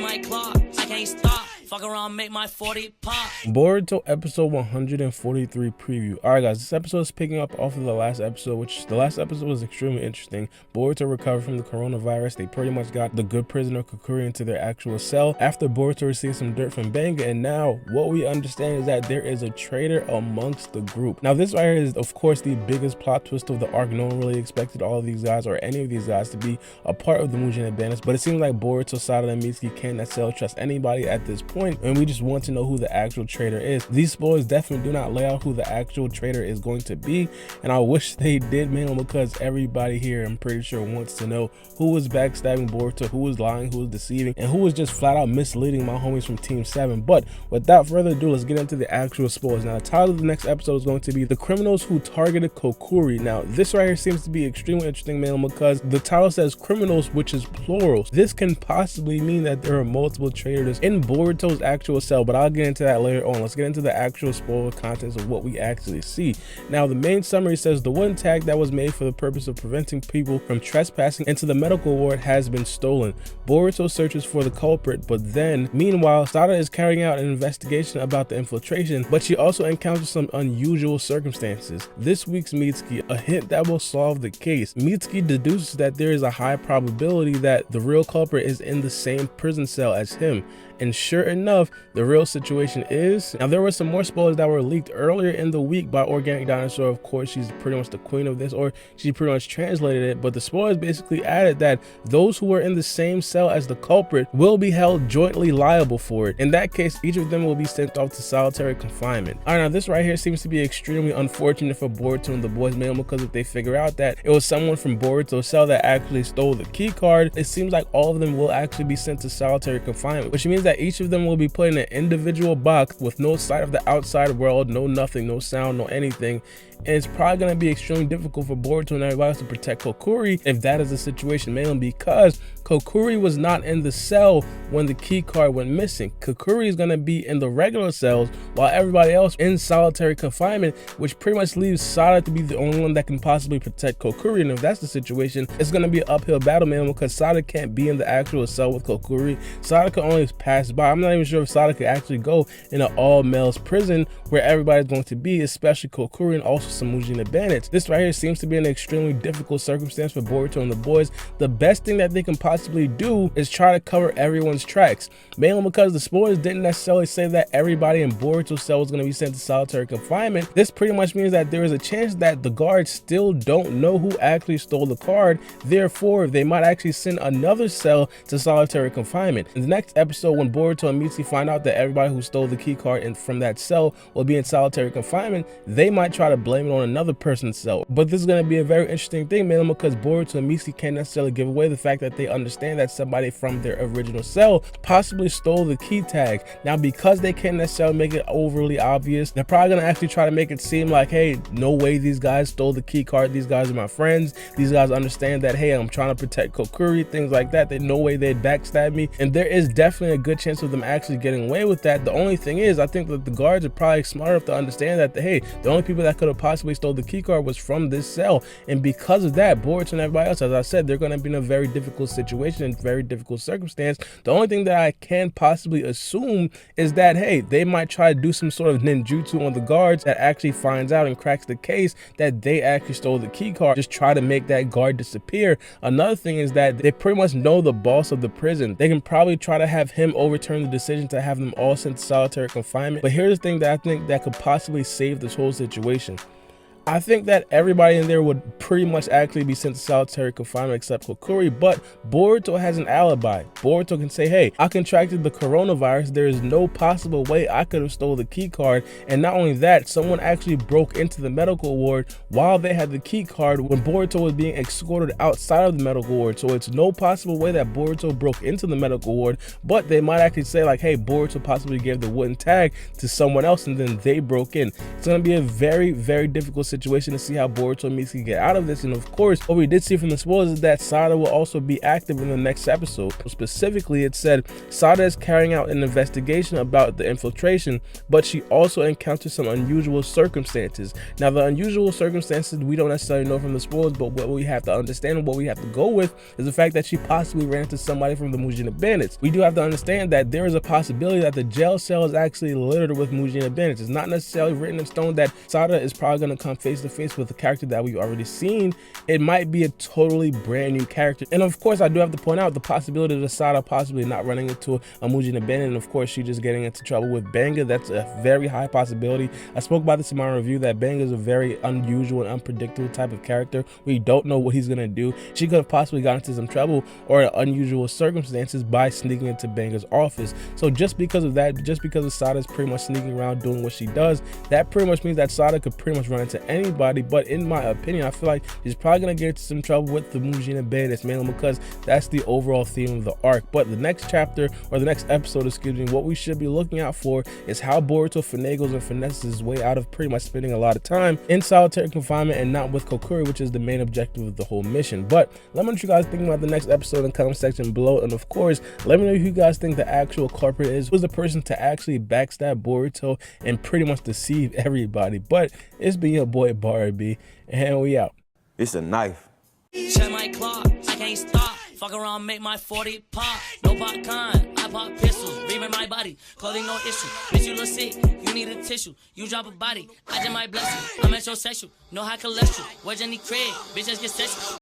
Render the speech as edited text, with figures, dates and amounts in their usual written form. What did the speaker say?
like clock. I can't stop. Fuck around, make my 40 pop. Boruto episode 143 preview. Alright guys, this episode is picking up off of the last episode, which the last episode was extremely interesting. Boruto recovered from the coronavirus. They pretty much got the good prisoner Kokuri into their actual cell after Boruto received some dirt from Banga, and now what we understand is that there is a traitor amongst the group. Now this right here is of course the biggest plot twist of the arc. No one really expected all of these guys or any of these guys to be a part of the Mujin Bandits, but it seems like Boruto, Sada, and Mitsuki can't necessarily trust anybody at this point, and we just want to know who the actual traitor is. These spoilers definitely do not lay out who the actual traitor is going to be, and I wish they did, man, because everybody here, I'm pretty sure, wants to know who was backstabbing Boruto, who was lying, who was deceiving, and who was just flat out misleading my homies from Team 7. But without further ado, let's get into the actual spoilers. Now, the title of the next episode is going to be The Criminals Who Targeted Kokuri. Now, this right here seems to be extremely interesting, man, because the title says criminals, which is plural. This can possibly mean that there are multiple traitors in Boruto's actual cell, but I'll get into that later on. Let's get into the actual spoiler contents of what we actually see. Now, the main summary says the wooden tag that was made for the purpose of preventing people from trespassing into the medical ward has been stolen. Boruto searches for the culprit, but then, meanwhile, Sada is carrying out an investigation about the infiltration, but she also encounters some unusual circumstances. This week's Mitsuki, a hint that will solve the case. Mitsuki deduces that there is a high probability that the real culprit is in the same prison cell as him. And sure enough, the real situation is, now there were some more spoilers that were leaked earlier in the week by Organic Dinosaur. Of course, she's pretty much the queen of this, or she pretty much translated it, but the spoilers basically added that those who were in the same cell as the culprit will be held jointly liable for it. In that case, each of them will be sent off to solitary confinement. Alright, now this right here seems to be extremely unfortunate for Boruto and the boys, man, because if they figure out that it was someone from Boruto's cell that actually stole the key card, it seems like all of them will actually be sent to solitary confinement, which means that each of them will be put in an individual box with no sight of the outside world, no nothing, no sound, no anything. And it's probably going to be extremely difficult for Boruto and everybody else to protect Kokuri if that is the situation, mainly because Kokuri was not in the cell when the key card went missing. Kokuri is going to be in the regular cells while everybody else in solitary confinement, which pretty much leaves Sada to be the only one that can possibly protect Kokuri. And if that's the situation, it's going to be an uphill battle, man, because Sada can't be in the actual cell with Kokuri. Sada can only pass by. I'm not even sure if Sada could actually go in an all-males prison where everybody's going to be, especially Kokuri and also some Mujin Bandits. This right here seems to be an extremely difficult circumstance for Boruto and the boys. The best thing that they can possibly do is try to cover everyone's tracks, mainly because the spoilers didn't necessarily say that everybody in Boruto's cell was going to be sent to solitary confinement. This pretty much means that there is a chance that the guards still don't know who actually stole the card. Therefore, they might actually send another cell to solitary confinement. In the next episode, when Boruto and Mitsuki find out that everybody who stole the key card from that cell will be in solitary confinement, they might try to blame it on another person's cell. But this is going to be a very interesting thing, man, because Boruto and Mitsuki can't necessarily give away the fact that they understand that somebody from their original cell possibly stole the key tag. Now, because they can't necessarily make it overly obvious, they're probably going to actually try to make it seem like, hey, no way these guys stole the key card. These guys are my friends. These guys understand that, hey, I'm trying to protect Kokuri, things like that. They no way they'd backstab me. And there is definitely a good chance of them actually getting away with that. The only thing is, I think that the guards are probably smart enough to understand that, hey, the only people that could have possibly stole the key card was from this cell. And because of that, Boruto and everybody else, as I said, they're going to be in a very difficult situation and very difficult circumstance. The only thing that I can possibly assume is that, hey, they might try to do some sort of ninjutsu on the guards that actually finds out and cracks the case that they actually stole the key card. Just try to make that guard disappear. Another thing is that they pretty much know the boss of the prison. They can probably try to have him overturn the decision to have them all sent to solitary confinement. But here's the thing that I think that could possibly save this whole situation. I think that everybody in there would pretty much actually be sent to solitary confinement except Kokuri, but Boruto has an alibi. Boruto can say, hey, I contracted the coronavirus. There is no possible way I could have stole the key card. And not only that, someone actually broke into the medical ward while they had the key card when Boruto was being escorted outside of the medical ward. So it's no possible way that Boruto broke into the medical ward, but they might actually say like, hey, Boruto possibly gave the wooden tag to someone else and then they broke in. It's going to be a very, very difficult situation situation to see how Boruto and Misa can get out of this. And of course, what we did see from the spoilers is that Sada will also be active in the next episode. Specifically, it said Sada is carrying out an investigation about the infiltration, but she also encounters some unusual circumstances. Now, the unusual circumstances we don't necessarily know from the spoilers, but what we have to understand and what we have to go with is the fact that she possibly ran into somebody from the Mujina Bandits. We do have to understand that there is a possibility that the jail cell is actually littered with Mujina Bandits. It's not necessarily written in stone that Sada is probably going to come face to face with a character that we've already seen. It might be a totally brand new character. And of course, I do have to point out the possibility of Sada possibly not running into a Mujina Bandit, and of course she just getting into trouble with Banga. That's a very high possibility. I spoke about this in my review that Banga is a very unusual and unpredictable type of character. We don't know what he's gonna do. She could have possibly gotten into some trouble or unusual circumstances by sneaking into Banga's office. So just because of that, just because of Sada's pretty much sneaking around doing what she does, that pretty much means that Sada could pretty much run into anybody. But in my opinion, I feel like she's probably gonna get into some trouble with the Mujina Bandits, mainly because that's the overall theme of the arc. But the next chapter, or the next episode, excuse me, what we should be looking out for is how Boruto finagles and finesses his way out of pretty much spending a lot of time in solitary confinement and not with Kokuri, which is the main objective of the whole mission. But let me know what you guys think about the next episode in the comment section below, and of course let me know who you guys think the actual culprit is, who's the person to actually backstab Boruto and pretty much deceive everybody. But it's been your boy Baara B, and we out. It's a knife. Check my clock, I can't stop. Fuck around, make my 40 pop. No popcorn, I pop pistols. Breathing my body, clothing no issue. Bitch, you look sick, you need a tissue. You drop a body, I just might bless you. I'm metrosexual, no high cholesterol. Where's Jenny Craig? Bitch, just get sexual.